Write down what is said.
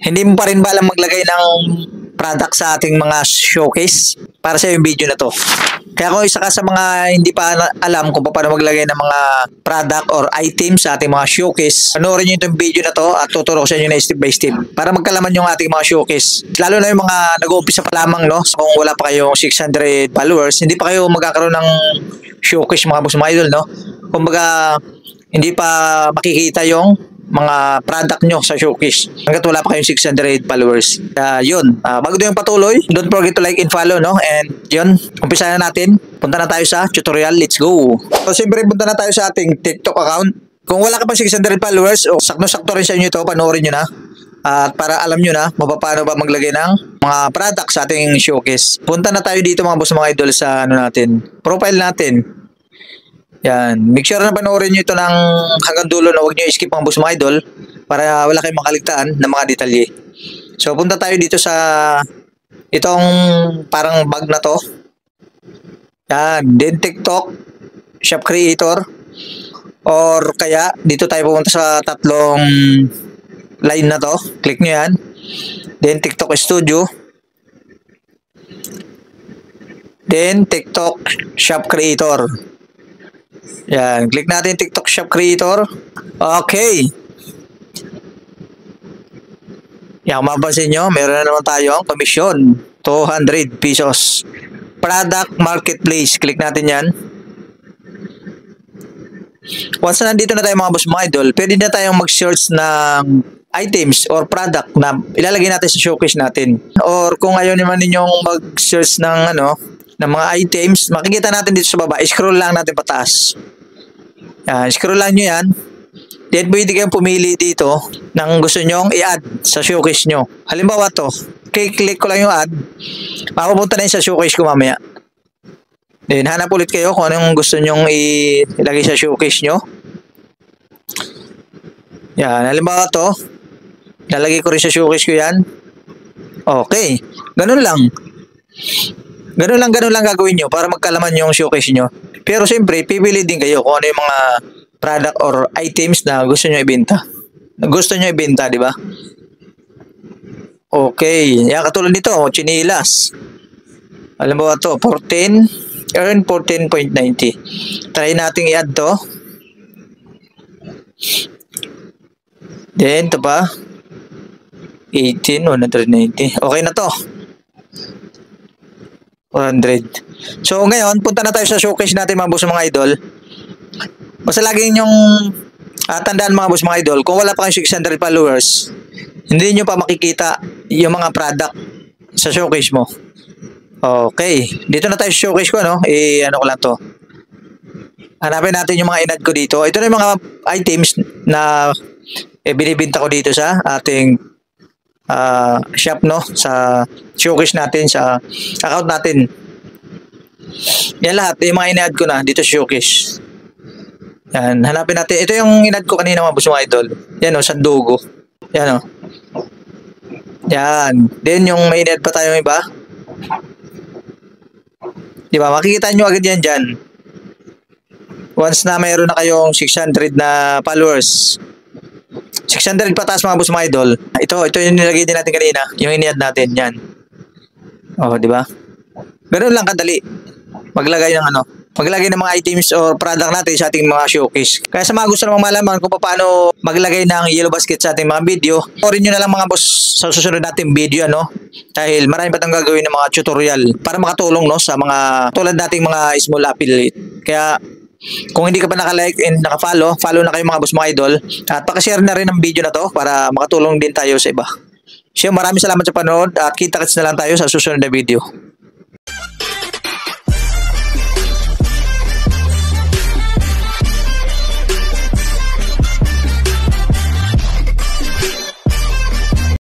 Hindi mo pa rin ba alam maglagay ng product sa ating mga showcase? Para sa yung video na to. Kaya kung isa ka sa mga hindi pa alam kung paano maglagay ng mga product or items sa ating mga showcase, panoorin nyo itong video na to at tuturo ko sa inyo na step by step para magkalaman yung ating mga showcase. Lalo na yung mga nag-uumpisa pa lamang, no? So, kung wala pa kayong 600 followers, hindi pa kayo magkakaroon ng showcase mga boss mga idol, no? Kumbaga, hindi pa makikita yung mga product nyo sa showcase hanggat wala pa kayong 600 followers. Yun, bago din yung patuloy, don't forget to like and follow, no? And yun, umpisa na natin. Punta na tayo sa tutorial. Let's go! So siyempre, punta na tayo sa ating TikTok account. Kung wala ka pa 600 followers, o sakto-sakto rin sa inyo ito, panoorin nyo na. At para alam nyo na paano ba maglagay ng mga product sa ating showcase. Punta na tayo dito mga boss mga idol sa natin, profile natin. Yan. Make sure na panoorin nyo ito ng hanggang dulo na huwag nyo skip mga boss mga idol para wala kayong makaligtaan ng mga detalye. So punta tayo dito sa itong parang bag na to. Yan. Then TikTok, Shop Creator, or kaya dito tayo pupunta sa tatlong line na to. Click nyo yan. Then TikTok Studio. Then TikTok Shop Creator. Yan, click natin TikTok Shop Creator. Okay. Yan, mapapansin nyo, meron na naman tayong commission. 200 pesos. Product Marketplace. Click natin yan. Once na nandito na tayo mga boss mga idol, pwede na tayong mag-search ng items or product na ilalagay natin sa showcase natin. Or kung ayaw naman ninyong mag-search ng ng mga items, makikita natin dito sa baba. Scroll lang natin pataas. Yan, scroll lang nyo yan. Then pwede kayong pumili dito ng gusto nyong i-add sa showcase nyo. Halimbawa to, click ko lang yung add. Mapupunta na yun sa showcase ko mamaya. Then hanap ulit kayo kung anong gusto nyong ilagay sa showcase nyo. Yan, halimbawa to, lalagay ko rin sa showcase ko yan. Okay, ganun lang. Ganun lang gagawin nyo para magkalaman yung showcase nyo. Pero siyempre, pipili din kayo kung ano yung mga product or items na gusto nyo ibenta. Di ba? Okay. Yan, katulad nito, chinilas. Alam mo ba ito? 14, earn 14.90. Try natin i-add to. Then, ito pa. 18, 190. Okay na to. 100. So ngayon, punta na tayo sa showcase natin mga boss mga idol. Basta lagi ninyong tandaan mga boss mga idol, kung wala pa kayong 600 followers, hindi nyo pa makikita yung mga product sa showcase mo. Okay. Dito na tayo sa showcase ko, no? Ano ko lang to. Hanapin natin yung mga inad ko dito. Ito na yung mga items na binibenta ko dito sa ating shop, no? Sa showcase natin, sa account natin. Yan lahat, yung mga in-add ko na dito sa showcase. Yan, hanapin natin. Ito yung in-add ko kanina mga boss mga idol. Yan o, Sandugo. Yan o. Yan. Then yung may in-add pa tayong iba. Diba, makikita nyo agad yan dyan. Once na mayroon na kayong 600 na followers, 600 pataas mga boss mga idol. Ito yung nilagay din natin kanina, yung in-add natin, yan. Oh, di ba? Ganoon lang kadali. Maglagay ng mga items or product natin sa ating mga showcase. Kaya sa mga gusto namang malaman kung paano maglagay ng yellow basket sa ating mga video, orin nyo na lang mga boss sa susunod nating video, ano? Dahil marami pa tayong gagawin ng mga tutorial para makatulong, no, sa mga tulad nating mga small affiliate. Kaya kung hindi ka pa naka-like and naka-follow, follow na kayo mga boss mga idol. At paki-share na rin ang video na to para makatulong din tayo sa iba. So maraming salamat sa panood at kita-kits na lang tayo sa susunod na video.